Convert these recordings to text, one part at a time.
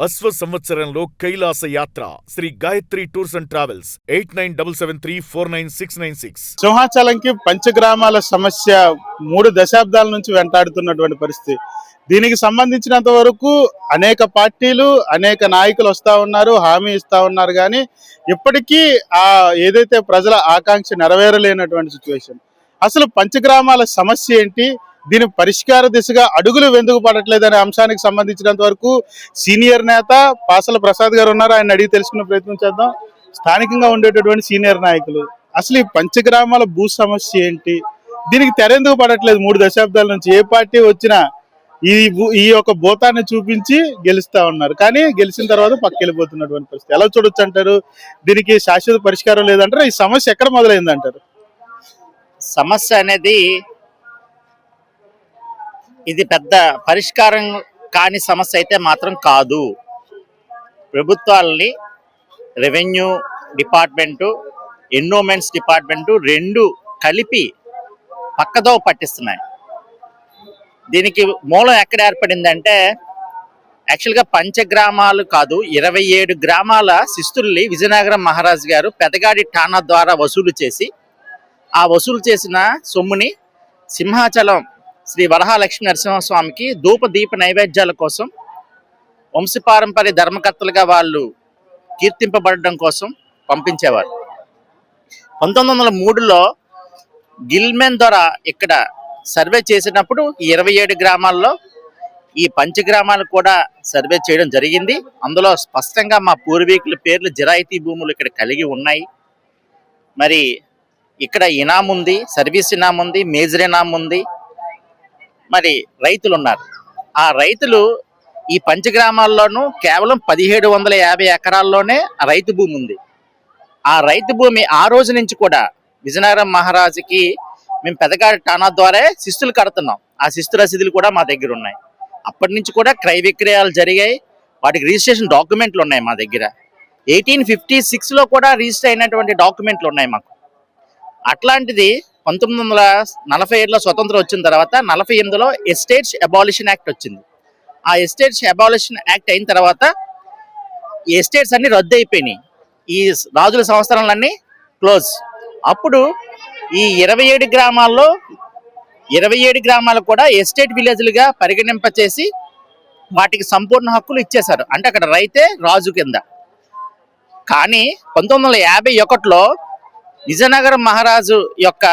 అశ్వ సంవత్సరంలో కైలాస యాత్ర Sri Gayatri tours and travels 8977349696. సింహాచలంకి పంచగ్రామాల సమస్య 3 దశాబ్దాల నుంచి వెంటాడుతున్నటువంటి పరిస్థితి. దీనికి సంబంధించినంత వరకు అనేక పార్టీలు అనేక నాయకులు వస్తా ఉన్నారు, హామీ ఇస్తా ఉన్నారు. కానీ ఇప్పటికీ ఏదైతే ప్రజల ఆకాంక్ష నెరవేరలేనటువంటి సిచ్యువేషన్. అసలు పంచగ్రామాల సమస్య ఏంటి, దీని పరిష్కార దిశగా అడుగులు ఎందుకు పడట్లేదనే అంశానికి సంబంధించినంత వరకు సీనియర్ నేత పాసల ప్రసాద్ గారు ఉన్నారు. ఆయన అడిగి తెలుసుకునే ప్రయత్నం చేద్దాం. స్థానికంగా ఉండేటటువంటి సీనియర్ నాయకులు, అసలు ఈ పంచగ్రామాల భూ సమస్య ఏంటి, దీనికి తెరెందుకు పడట్లేదు? 3 దశాబ్దాల నుంచి ఏ పార్టీ వచ్చినా ఈ యొక్క భూతాన్ని చూపించి గెలుస్తా ఉన్నారు, కానీ గెలిచిన తర్వాత పక్కెళ్ళిపోతున్నటువంటి పరిస్థితి. ఎలా చూడొచ్చు అంటారు? దీనికి శాశ్వత పరిష్కారం లేదంటారు? ఈ సమస్య ఎక్కడ మొదలైందంటారు? సమస్య అనేది ఇది పెద్ద పరిష్కారం కాని సమస్య అయితే మాత్రం కాదు. ప్రభుత్వాలని రెవెన్యూ డిపార్ట్మెంటు, ఎండోమెంట్స్ డిపార్ట్మెంటు 2 కలిపి పక్కదో పట్టిస్తున్నాయి. దీనికి మూలం ఎక్కడ ఏర్పడిందంటే, యాక్చువల్గా పంచగ్రామాలు కాదు, 27 గ్రామాల శిస్తుల్ని విజయనగరం మహారాజు గారు పెదగాడి ఠాణా ద్వారా వసూలు చేసి, ఆ వసూలు చేసిన సొమ్ముని సింహాచలం శ్రీ వరహాలక్ష్మీ నరసింహస్వామికి ధూప దీప నైవేద్యాల కోసం వంశపారంపర్య ధర్మకర్తలుగా వాళ్ళు కీర్తింపబడడం కోసం పంపించేవారు. 1903లో గిల్మెన్ ద్వారా ఇక్కడ సర్వే చేసినప్పుడు 27 గ్రామాల్లో ఈ పంచగ్రామాలు కూడా సర్వే చేయడం జరిగింది. అందులో స్పష్టంగా మా పూర్వీకుల పేర్లు జిరాయితీ భూములు ఇక్కడ కలిగి ఉన్నాయి. మరి ఇక్కడ ఇనాం ఉంది, సర్వీస్ ఇనాం ఉంది, మేజర్ ఇనాం ఉంది. మరి రైతులు ఉన్నారు. ఆ రైతులు ఈ పంచగ్రామాల్లోనూ కేవలం 1750 ఎకరాల్లోనే రైతు భూమి ఉంది. ఆ రైతు భూమి ఆ రోజు నుంచి కూడా విజయనగరం మహారాజుకి మేము పెదగాడి ఠాణా ద్వారా శిస్తులు కడుతున్నాం. ఆ శిస్తు రసీదులు కూడా మా దగ్గర ఉన్నాయి. అప్పటి నుంచి కూడా క్రయ విక్రయాలు జరిగాయి. వాటికి రిజిస్ట్రేషన్ డాక్యుమెంట్లు ఉన్నాయి మా దగ్గర. 1856లో కూడా రిజిస్టర్ అయినటువంటి డాక్యుమెంట్లు ఉన్నాయి మాకు. అట్లాంటిది 1947లో స్వతంత్రం వచ్చిన తర్వాత 48లో ఎస్టేట్స్ అబాలిషన్ యాక్ట్ వచ్చింది. ఆ ఎస్టేట్స్ అబాలిషన్ యాక్ట్ అయిన తర్వాత ఈ ఎస్టేట్స్ అన్ని రద్దు అయిపోయినాయి. ఈ రాజుల సంవత్సరాలన్నీ క్లోజ్. అప్పుడు ఈ 27 గ్రామాల్లో 27 గ్రామాలు కూడా ఎస్టేట్ విలేజ్లుగా పరిగణింపచేసి వాటికి సంపూర్ణ హక్కులు ఇచ్చేశారు. అంటే అక్కడ రైతే రాజు కింద. కానీ 1951లో విజయనగరం మహారాజు యొక్క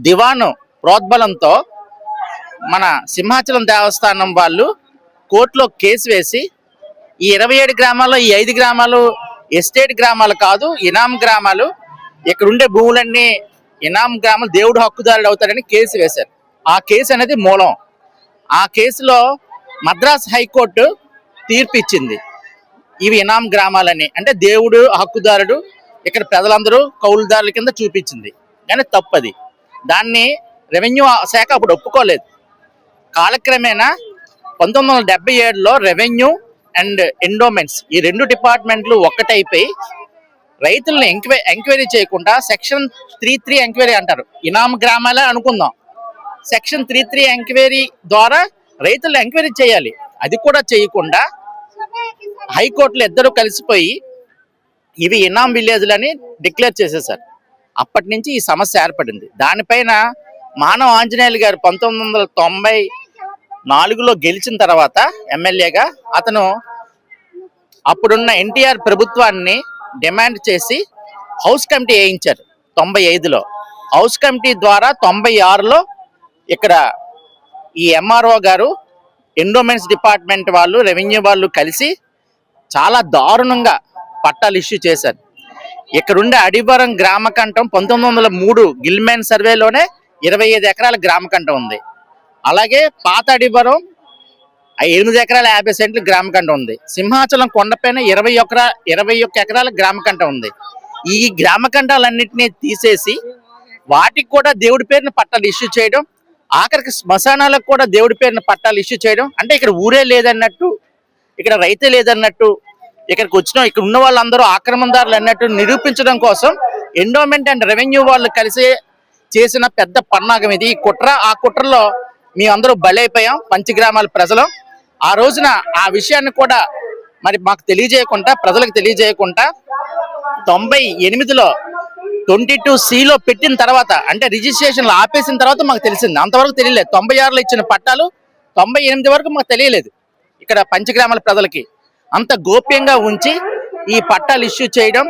దివాను ప్రోద్బలంతో మన సింహాచలం దేవస్థానం వాళ్ళు కోర్టులో కేసు వేసి ఈ 27 గ్రామాల్లో ఈ 5 గ్రామాలు ఎస్టేట్ గ్రామాలు కాదు, ఇనాం గ్రామాలు, ఇక్కడ ఉండే భూములన్నీ ఇనాం గ్రామాలు, దేవుడు హక్కుదారుడు అవుతాడని కేసు వేశారు. ఆ కేసు అనేది మూలం. ఆ కేసులో మద్రాస్ హైకోర్టు తీర్పు ఇచ్చింది, ఇవి ఇనాం గ్రామాలని, అంటే దేవుడు హక్కుదారుడు ఇక్కడ ప్రజలందరూ కౌలుదారుల కింద చూపించింది. కానీ తప్పది. దాన్ని రెవెన్యూ శాఖ అప్పుడు ఒప్పుకోలేదు. కాలక్రమేణా 1977లో రెవెన్యూ అండ్ ఎండోమెంట్స్ ఈ 2 డిపార్ట్మెంట్లు ఒక్కటైపోయి రైతులను ఎంక్వైరీ చేయకుండా సెక్షన్ 33 ఎంక్వైరీ అంటారు, ఇనాం గ్రామాలే అనుకుందాం. సెక్షన్ 33 ఎంక్వైరీ ద్వారా రైతులను ఎంక్వైరీ చేయాలి. అది కూడా చేయకుండా హైకోర్టులో ఇద్దరు కలిసిపోయి ఇవి ఇనాం విలేజ్లని డిక్లేర్ చేసేసారు. అప్పటి నుంచి ఈ సమస్య ఏర్పడింది. దానిపైన మానవ ఆంజనేయులు గారు 1994లో గెలిచిన తర్వాత ఎమ్మెల్యేగా అతను అప్పుడున్న ఎన్టీఆర్ ప్రభుత్వాన్ని డిమాండ్ చేసి హౌస్ కమిటీ వేయించారు 95లో. హౌస్ కమిటీ ద్వారా 96లో ఇక్కడ ఈ ఎంఆర్ఓ గారు, ఎండోమెంట్స్ డిపార్ట్మెంట్ వాళ్ళు, రెవెన్యూ వాళ్ళు కలిసి చాలా దారుణంగా పట్టాలు ఇష్యూ చేశారు. ఇక్కడుండే అడివరం గ్రామకంఠం 1903 గిల్మెన్ సర్వేలోనే 25 ఎకరాల గ్రామకంఠం ఉంది. అలాగే పాత అడివరం 8 ఎకరాల 50 సెంట్లు గ్రామకంఠం ఉంది. సింహాచలం కొండపైన 21 ఎకరాల గ్రామకంఠం ఉంది. ఈ గ్రామకంఠాలన్నింటినీ తీసేసి వాటికి కూడా దేవుడి పేరున పట్టాలు ఇష్యూ చేయడం, ఆఖరికి శ్మశానాలకు కూడా దేవుడి పేరున పట్టాలు ఇష్యూ చేయడం. అంటే ఇక్కడ ఊరే లేదన్నట్టు, ఇక్కడ రైతే లేదన్నట్టు, ఇక్కడికి ఇక్కడ ఉన్న వాళ్ళందరూ ఆక్రమణదారులు అన్నట్టు నిరూపించడం కోసం ఎండోమెంట్ అండ్ రెవెన్యూ వాళ్ళు కలిసి చేసిన పెద్ద పన్నాగం ఇది. ఈ కుట్ర, ఆ కుట్రలో మేమందరూ బలైపోయాం పంచగ్రామాల ప్రజలు. ఆ రోజున ఆ విషయాన్ని కూడా మరి మాకు తెలియజేయకుండా, ప్రజలకు తెలియజేయకుండా 98లో 22C పెట్టిన తర్వాత, అంటే రిజిస్ట్రేషన్లు ఆపేసిన తర్వాత మాకు తెలిసింది. అంతవరకు తెలియలేదు. 96లో ఇచ్చిన పట్టాలు 98 వరకు మాకు తెలియలేదు. ఇక్కడ పంచగ్రామాల ప్రజలకి అంత గోప్యంగా ఉంచి ఈ పట్టాలు ఇష్యూ చేయడం,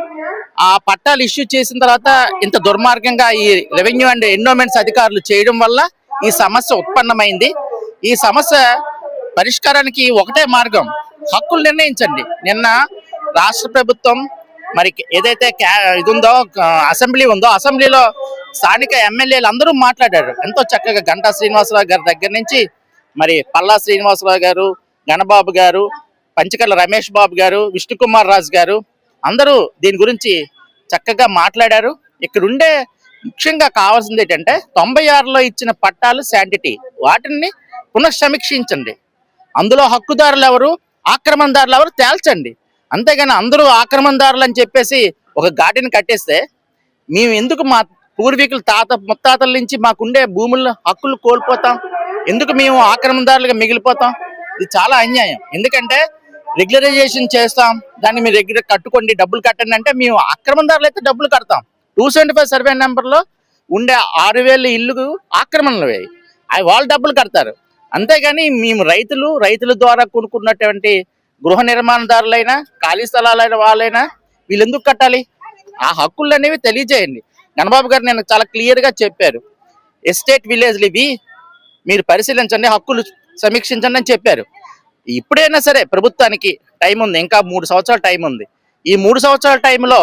ఆ పట్టాలు ఇష్యూ చేసిన తర్వాత ఇంత దుర్మార్గంగా ఈ రెవెన్యూ అండ్ ఎండోమెంట్స్ అధికారులు చేయడం వల్ల ఈ సమస్య ఉత్పన్నమైంది. ఈ సమస్య పరిష్కారానికి ఒకటే మార్గం, హక్కులు నిర్ణయించండి. నిన్న రాష్ట్ర ప్రభుత్వం మరి ఏదైతే ఇది ఉందో, అసెంబ్లీ ఉందో, అసెంబ్లీలో స్థానిక ఎమ్మెల్యేలు అందరూ మాట్లాడారు ఎంతో చక్కగా. గంటా శ్రీనివాసరావు గారి దగ్గర నుంచి మరి పల్లా శ్రీనివాసరావు గారు, గణబాబు గారు, పంచకర్ల రమేష్ బాబు గారు, విష్ణుకుమార్ రాజు గారు అందరూ దీని గురించి చక్కగా మాట్లాడారు. ఇక్కడ ఉండే ముఖ్యంగా కావాల్సింది ఏంటంటే 96లో ఇచ్చిన పట్టాలు శాంటిటీ, వాటిని పునఃసమీక్షించండి. అందులో హక్కుదారులు ఎవరు, ఆక్రమణదారులు ఎవరు తేల్చండి. అంతేగాని అందరూ ఆక్రమణదారులు అని చెప్పేసి ఒక ఘాటిని కట్టేస్తే మేము ఎందుకు మా పూర్వీకులు ముత్తాతల నుంచి మాకుండే భూముల హక్కులు కోల్పోతాం? ఎందుకు మేము ఆక్రమణదారులుగా మిగిలిపోతాం? ఇది చాలా అన్యాయం. ఎందుకంటే రెగ్యులరైజేషన్ చేస్తాం, దాన్ని మీరు రెగ్యులర్ కట్టుకోండి, డబ్బులు కట్టండి అంటే మేము ఆక్రమణదారులు అయితే డబ్బులు కడతాం. 275 సర్వే నెంబర్లో ఉండే 6000 ఇల్లు ఆక్రమణలు అవి వాళ్ళు డబ్బులు కడతారు. అంతేగాని మేము రైతుల ద్వారా కొనుక్కున్నటువంటి గృహ నిర్మాణదారులైనా, ఖాళీ స్థలాలైన వాళ్ళైనా వీళ్ళు ఎందుకు కట్టాలి? ఆ హక్కులు అనేవి తెలియజేయండి. గణబాబు గారు నేను చాలా క్లియర్గా చెప్పారు, ఎస్టేట్ విలేజ్లు ఇవి మీరు పరిశీలించండి, హక్కులు సమీక్షించండి అని చెప్పారు. ఇప్పుడైనా సరే ప్రభుత్వానికి టైం ఉంది, ఇంకా 3 సంవత్సరాల టైం ఉంది. ఈ 3 సంవత్సరాల టైంలో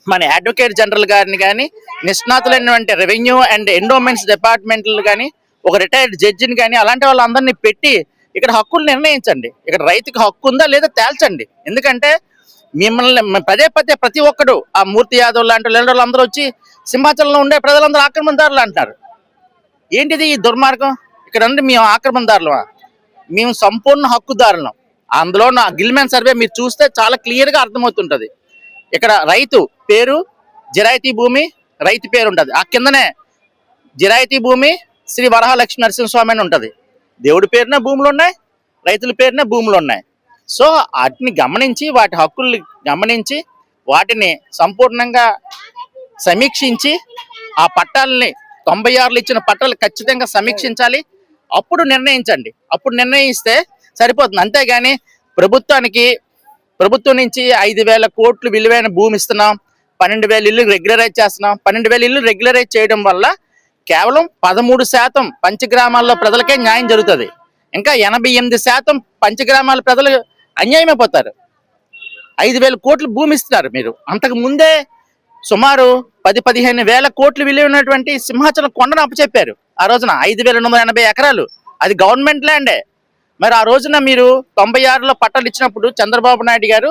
మన అడ్వకేట్ జనరల్ గారిని కానీ, నిష్ణాతులైనటువంటి రెవెన్యూ అండ్ ఎండోమెంట్స్ డిపార్ట్మెంట్లు కానీ, ఒక రిటైర్డ్ జడ్జిని కానీ, అలాంటి వాళ్ళందరినీ పెట్టి ఇక్కడ హక్కులు నిర్ణయించండి. ఇక్కడ రైతుకి హక్కు ఉందా లేదా తేల్చండి. ఎందుకంటే మిమ్మల్ని పదే ప్రతి ఒక్కడు, ఆ మూర్తి యాదవ్ లాంటి వాళ్ళందరూ వచ్చి సింహాచలంలో ఉండే ప్రజలందరూ ఆక్రమణదారులు అంటారు. ఏంటిది ఈ దుర్మార్గం? ఇక్కడ ఉండి మేము ఆక్రమణదారులమా? మేము సంపూర్ణ హక్కుదారులం. అందులో నా గిల్మెన్ సర్వే మీరు చూస్తే చాలా క్లియర్గా అర్థమవుతుంటది. ఇక్కడ రైతు పేరు, జిరాయితీ భూమి, రైతు పేరు ఉంటుంది. ఆ కిందనే జిరాయితీ భూమి శ్రీ వరహాలక్ష్మి నరసింహస్వామి అని ఉంటుంది. దేవుడి పేరున భూములు ఉన్నాయి, రైతుల పేరున భూములు ఉన్నాయి. సో వాటిని గమనించి, వాటి హక్కుల్ని గమనించి, వాటిని సంపూర్ణంగా సమీక్షించి, ఆ పట్టాలని 96లో ఇచ్చిన పట్టాలు ఖచ్చితంగా సమీక్షించాలి. అప్పుడు నిర్ణయించండి. అప్పుడు నిర్ణయిస్తే సరిపోతుంది. అంతేగాని ప్రభుత్వం నుంచి 5,000 కోట్లు విలువైన భూమి ఇస్తున్నాం, 12,000 ఇల్లు రెగ్యులరైజ్ చేస్తున్నాం. 12,000 ఇల్లు రెగ్యులరైజ్ చేయడం వల్ల కేవలం 13% పంచగ్రామాల్లో ప్రజలకే న్యాయం జరుగుతుంది. ఇంకా 88% పంచగ్రామాల ప్రజలు అన్యాయమైపోతారు. 5,000 కోట్లు భూమి ఇస్తున్నారు మీరు. అంతకు ముందే సుమారు 10-15 వేల కోట్లు విలువైనటువంటి సింహాచలం కొండను అప్పచెప్పారు. ఆ రోజున 5,280 ఎకరాలు అది గవర్నమెంట్ ల్యాండే. మరి ఆ రోజున మీరు 96లో పట్టాలు ఇచ్చినప్పుడు చంద్రబాబు నాయుడు గారు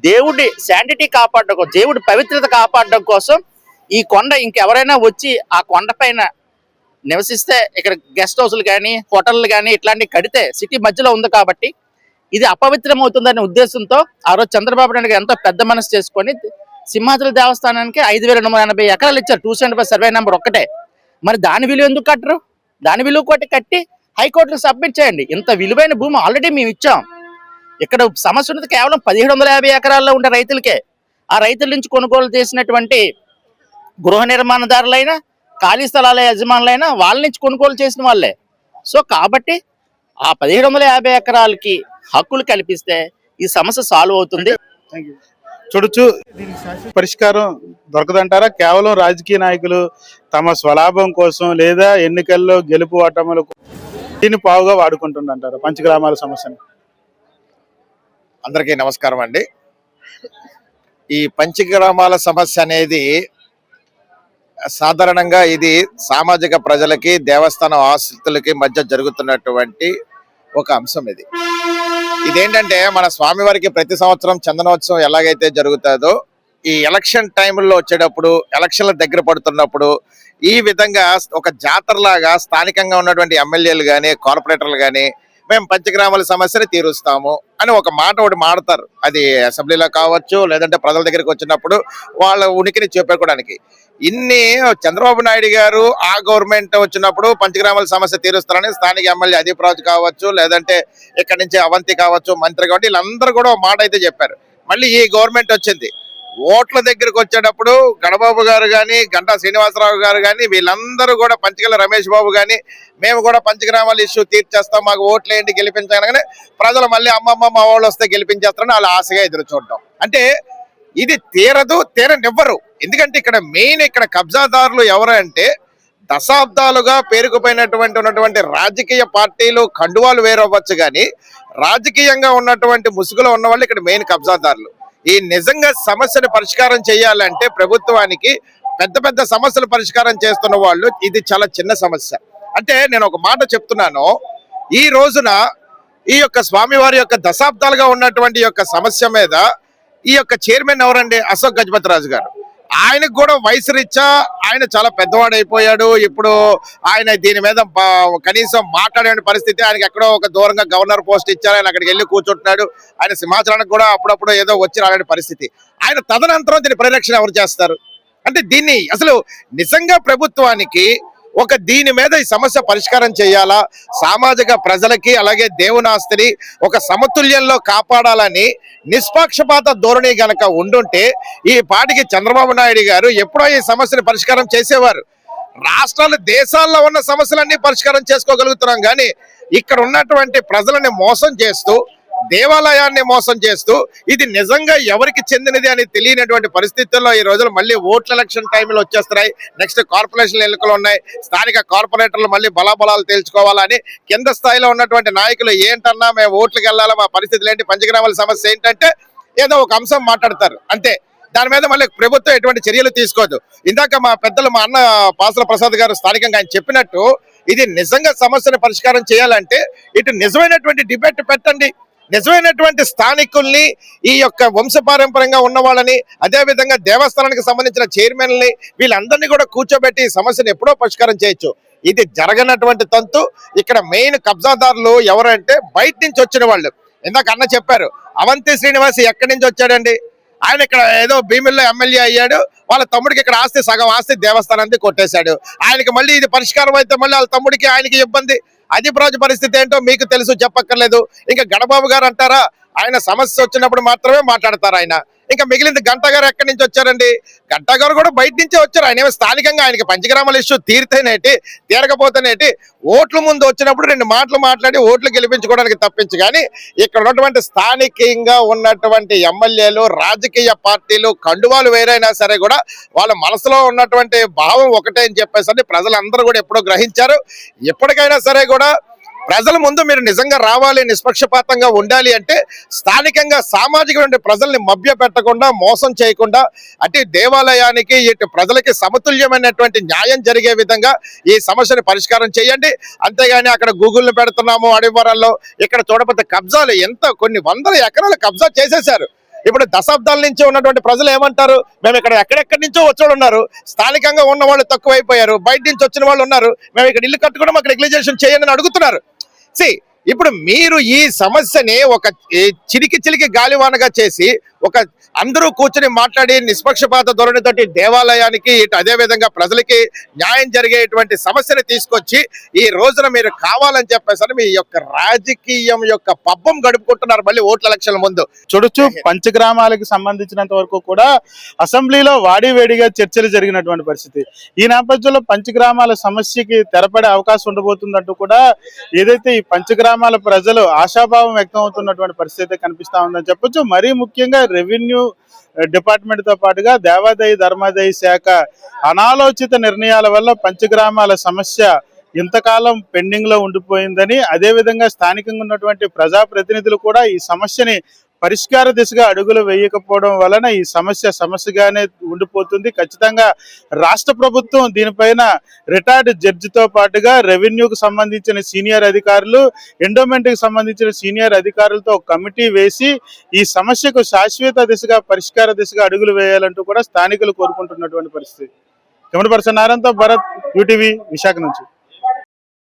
దేవుడి శాంటిటీ కాపాడడం కోసం, దేవుడి పవిత్రత కాపాడడం కోసం ఈ కొండ ఇంకెవరైనా వచ్చి ఆ కొండ పైన నివసిస్తే, ఇక్కడ గెస్ట్ హౌస్లు కానీ, హోటళ్ళు కానీ ఇట్లాంటివి కడితే, సిటీ మధ్యలో ఉంది కాబట్టి ఇది అపవిత్రం అవుతుందనే ఉద్దేశంతో ఆ రోజు చంద్రబాబు నాయుడు గారు ఎంతో పెద్ద మనసు చేసుకొని సింహాచల దేవస్థానానికి 5,280 ఎకరాలు ఇచ్చారు. 275 సర్వే నెంబర్ ఒక్కటే. మరి దాని విలువ ఎందుకు కట్టరు? దాని విలువ కట్టి హైకోర్టులో సబ్మిట్ చేయండి. ఇంత విలువైన భూమి ఆల్రెడీ మేము ఇచ్చాం. ఇక్కడ సమస్య ఉన్నది కేవలం 1,750 ఎకరాల్లో ఉండే రైతులకే. ఆ రైతుల నుంచి కొనుగోలు చేసినటువంటి గృహ నిర్మాణదారులైనా, ఖాళీ స్థలాల యజమానులైనా వాళ్ళ నుంచి కొనుగోలు చేసిన వాళ్ళే. సో కాబట్టి ఆ 1,750 ఎకరాలకి హక్కులు కల్పిస్తే ఈ సమస్య సాల్వ్ అవుతుంది. చూడొచ్చు, పరిష్కారం దొరకదంటారా? కేవలం రాజకీయ నాయకులు తమ స్వలాభం కోసం లేదా ఎన్నికల్లో గెలుపు ఓటములు దీన్ని పావుగా వాడుకుంటుందంటారా పంచగ్రామాల సమస్యను? అందరికీ నమస్కారం అండి. ఈ పంచగ్రామాల సమస్య అనేది సాధారణంగా ఇది సామాజిక ప్రజలకి, దేవస్థానం ఆస్తులకి మధ్య జరుగుతున్నటువంటి ఒక అంశం. ఇదేంటంటే మన స్వామివారికి ప్రతి సంవత్సరం చందనోత్సవం ఎలాగైతే జరుగుతుందో, ఈ ఎలక్షన్ టైంలో వచ్చేటప్పుడు, ఎలక్షన్ల దగ్గర పడుతున్నప్పుడు ఈ విధంగా ఒక జాతరలాగా స్థానికంగా ఉన్నటువంటి ఎమ్మెల్యేలు కానీ, కార్పొరేటర్లు కానీ మేము పంచగ్రామాల సమస్యని తీరుస్తాము అని ఒక మాట ఒకటి మాడతారు. అది అసెంబ్లీలో కావచ్చు, లేదంటే ప్రజల దగ్గరికి వచ్చినప్పుడు వాళ్ళ ఉనికిని చూపెట్టుకోవడానికి. ఇన్ని చంద్రబాబు నాయుడు గారు ఆ గవర్నమెంట్ వచ్చినప్పుడు పంచగ్రామాల సమస్య తీరుస్తారని స్థానిక ఎమ్మెల్యే అదీప్ రాజు కావచ్చు, లేదంటే ఇక్కడ నుంచి అవంతి కావచ్చు, మంత్రి కావచ్చు, వీళ్ళందరూ కూడా ఒక మాట అయితే చెప్పారు. మళ్ళీ ఈ గవర్నమెంట్ వచ్చింది, ఓట్ల దగ్గరకు వచ్చేటప్పుడు గణబాబు గారు కానీ, గంటా శ్రీనివాసరావు గారు కానీ, వీళ్ళందరూ కూడా పంచగల రమేష్ బాబు కానీ, మేము కూడా పంచగ్రామాల ఇష్యూ తీర్చేస్తాం, మాకు ఓట్లు ఏంటి గెలిపించగానే ప్రజలు మళ్ళీ అమ్మమ్మ మా వాళ్ళు వస్తే గెలిపించేస్తారని వాళ్ళు ఆశగా ఎదురు చూడటం. అంటే ఇది తీరనివ్వరు. ఎందుకంటే ఇక్కడ మెయిన్ ఇక్కడ కబ్జాదారులు ఎవరు అంటే దశాబ్దాలుగా ఉన్నటువంటి రాజకీయ పార్టీలు కండువాలు వేరవ్వచ్చు, కానీ రాజకీయంగా ఉన్నటువంటి ముసుగులో ఉన్న వాళ్ళు ఇక్కడ మెయిన్ కబ్జాదారులు. ఈ నిజంగా సమస్యను పరిష్కారం చేయాలంటే ప్రభుత్వానికి పెద్ద పెద్ద సమస్యలు పరిష్కారం చేస్తున్న వాళ్ళు, ఇది చాలా చిన్న సమస్య. అంటే నేను ఒక మాట చెప్తున్నాను, ఈ రోజున ఈ యొక్క స్వామివారి యొక్క దశాబ్దాలుగా ఉన్నటువంటి యొక్క సమస్య మీద ఈ యొక్క చైర్మన్ ఎవరండి, అశోక్ గజపతి రాజు గారు. ఆయనకు కూడా వయసు రీత్యా ఆయన చాలా పెద్దవాడు అయిపోయాడు. ఇప్పుడు ఆయన దీని మీద కనీసం మాట్లాడే పరిస్థితి, ఆయనకి ఎక్కడో ఒక దూరంగా గవర్నర్ పోస్ట్ ఇచ్చారు, ఆయన అక్కడికి వెళ్ళి కూర్చుంటున్నాడు. ఆయన సింహాచలానికి కూడా అప్పుడప్పుడు ఏదో వచ్చి రాలేని పరిస్థితి. ఆయన తదనంతరం దీని పరిరక్షణ ఎవరు చేస్తారు? అంటే దీన్ని అసలు నిజంగా ప్రభుత్వానికి దీని మీద ఈ సమస్య పరిష్కారం చేయాలా, సామాజిక ప్రజలకి అలాగే దేవునాస్తిని ఒక సమతుల్యంలో కాపాడాలని నిష్పక్షపాత ధోరణి గనక ఉండుంటే ఈ పాటికి చంద్రబాబు నాయుడు గారు ఎప్పుడో ఈ సమస్యను పరిష్కారం చేసేవారు. రాష్ట్రాలు దేశాల్లో ఉన్న సమస్యలన్నీ పరిష్కారం చేసుకోగలుగుతున్నాం, కానీ ఇక్కడ ఉన్నటువంటి ప్రజలని మోసం చేస్తూ, దేవాలయాన్ని మోసం చేస్తూ, ఇది నిజంగా ఎవరికి చెందినది అని తెలియనటువంటి పరిస్థితుల్లో ఈ రోజులు మళ్ళీ ఓట్ల ఎలక్షన్ టైంలో వచ్చేస్తున్నాయి. నెక్స్ట్ కార్పొరేషన్ ఎన్నికలు ఉన్నాయి, స్థానిక కార్పొరేటర్లు మళ్ళీ బలాబలాలు తేల్చుకోవాలని కింద స్థాయిలో ఉన్నటువంటి నాయకులు ఏంటన్నా మేము ఓట్లకు వెళ్ళాలా, మా పరిస్థితులు ఏంటి, పంచగ్రామాల సమస్య ఏంటంటే ఏదో ఒక అంశం మాట్లాడతారు అంతే. దాని మీద మళ్ళీ ప్రభుత్వం ఎటువంటి చర్యలు తీసుకోదు. ఇందాక మా పెద్దలు, మా అన్న పాసల ప్రసాద్ గారు స్థానికంగా ఆయన చెప్పినట్టు, ఇది నిజంగా సమస్యను పరిష్కారం చేయాలంటే ఇటు నిజమైనటువంటి డిబేట్ పెట్టండి, నిజమైనటువంటి స్థానికుల్ని, ఈ యొక్క వంశపారంపర్యంగా ఉన్న వాళ్ళని, అదేవిధంగా దేవస్థానానికి సంబంధించిన చైర్మన్ని, వీళ్ళందరినీ కూడా కూర్చోబెట్టి ఈ సమస్యను ఎప్పుడో పరిష్కారం చేయొచ్చు. ఇది జరగనటువంటి తంతు. ఇక్కడ మెయిన్ కబ్జాదారులు ఎవరంటే బయట నుంచి వచ్చిన వాళ్ళు. ఇందాక అన్న చెప్పారు, అవంతి శ్రీనివాస్ ఎక్కడి నుంచి వచ్చాడండి? ఆయన ఇక్కడ ఏదో భీమిల్లో ఎమ్మెల్యే అయ్యాడు, వాళ్ళ తమ్ముడికి ఇక్కడ ఆస్తి సగం ఆస్తి దేవస్థానాన్ని కొట్టేశాడు. ఆయనకి మళ్ళీ ఇది పరిష్కారం అయితే మళ్ళీ వాళ్ళ తమ్ముడికి ఆయనకి ఇబ్బంది. అదీప్ రాజు పరిస్థితి ఏంటో మీకు తెలుసు, చెప్పక్కర్లేదు. ఇంకా గణబాబు గారు అంటారా, ఆయన సమస్య వచ్చినప్పుడు మాత్రమే మాట్లాడతారు ఆయన. ఇంకా మిగిలింది గంటా గారు ఎక్కడి నుంచి వచ్చారండి? గంటా గారు కూడా బయట నుంచే వచ్చారు. ఆయన ఏమో స్థానికంగా ఆయనకి పంచగ్రామాల ఇష్యూ తీరితేనేటి తీరకపోతేనేటి, ఓట్ల ముందు వచ్చినప్పుడు 2 మాటలు మాట్లాడి ఓట్లు గెలిపించుకోవడానికి తప్పించి, కానీ ఇక్కడ ఉన్నటువంటి స్థానికంగా ఉన్నటువంటి ఎమ్మెల్యేలు, రాజకీయ పార్టీలు కండువాలు వేరైనా సరే కూడా వాళ్ళ మనసులో ఉన్నటువంటి భావం ఒకటే అని చెప్పేసి ప్రజలందరూ కూడా ఎప్పుడో గ్రహించారు. ఎప్పటికైనా సరే కూడా ప్రజల ముందు మీరు నిజంగా రావాలి, నిష్పక్షపాతంగా ఉండాలి అంటే స్థానికంగా సామాజిక ప్రజల్ని మభ్య పెట్టకుండా, మోసం చేయకుండా, అటు దేవాలయానికి ఇటు ప్రజలకి సమతుల్యమైనటువంటి న్యాయం జరిగే విధంగా ఈ సమస్యను పరిష్కారం చేయండి. అంతేగాని అక్కడ గూగుల్ని పెడుతున్నాము అడివరాల్లో, ఇక్కడ చూడకపోతే కబ్జాలు కొన్ని వందల ఎకరాలు కబ్జా చేసేశారు. ఇప్పుడు దశాబ్దాల నుంచి ఉన్నటువంటి ప్రజలు ఏమంటారు, మేము ఇక్కడ ఎక్కడెక్కడి నుంచో వచ్చేవాళ్ళు ఉన్నారు, స్థానికంగా ఉన్న వాళ్ళు తక్కువైపోయారు, బయట నుంచి వచ్చిన వాళ్ళు ఉన్నారు, మేము ఇక్కడ ఇల్లు కట్టుకోవడం మాకు రెగ్యులేషన్ చేయండి అని అడుగుతున్నారు. ఇప్పుడు మీరు ఈ సమస్యని ఒక చిలికి గాలివానగా చేసి అందరూ కూర్చొని మాట్లాడి నిష్పక్షపాత ధోరణితోటి దేవాలయానికి ఇటు అదే విధంగా ప్రజలకి న్యాయం జరిగేటువంటి సమస్యని తీసుకొచ్చి ఈ రోజున మీరు కావాలని చెప్పేసి మీ యొక్క రాజకీయం యొక్క పబ్బం గడుపుకుంటున్నారు మళ్ళీ ఓట్ల ఎలక్షన్ ముందు. చూడొచ్చు, పంచగ్రామాలకు సంబంధించినంత వరకు కూడా అసెంబ్లీలో వాడివేడిగా చర్చలు జరిగినటువంటి పరిస్థితి. ఈ నేపథ్యంలో పంచగ్రామాల సమస్యకి తెరపడే అవకాశం ఉండబోతుందంటూ కూడా ఏదైతే ఈ పంచగ్రామాల ప్రజలు ఆశాభావం వ్యక్తం అవుతున్నటువంటి పరిస్థితి కనిపిస్తా ఉందని చెప్పొచ్చు. మరీ ముఖ్యంగా రెవెన్యూ డిపార్ట్మెంట్ తో పాటుగా దేవాదాయ ధర్మాదాయ శాఖ అనాలోచిత నిర్ణయాల వల్ల పంచగ్రామాల సమస్య ఇంతకాలం పెండింగ్ లో ఉండిపోయిందని, అదేవిధంగా స్థానికంగా ఉన్నటువంటి ప్రజాప్రతినిధులు కూడా ఈ సమస్యని పరిష్కార దిశగా అడుగులు వేయకపోవడం వలన ఈ సమస్యగానే ఉండిపోతుంది. ఖచ్చితంగా రాష్ట్ర ప్రభుత్వం దీనిపైన రిటైర్డ్ జడ్జితో పాటుగా రెవెన్యూకు సంబంధించిన సీనియర్ అధికారులు, ఎండోమెంట్ కి సంబంధించిన సీనియర్ అధికారులతో కమిటీ వేసి ఈ సమస్యకు శాశ్వత దిశగా పరిష్కార దిశగా అడుగులు వేయాలంటూ కూడా స్థానికులు కోరుకుంటున్నటువంటి పరిస్థితి. కెమెరా పర్సన్ నారాయణతో భరత్, యూటీవీ, విశాఖ నుంచి.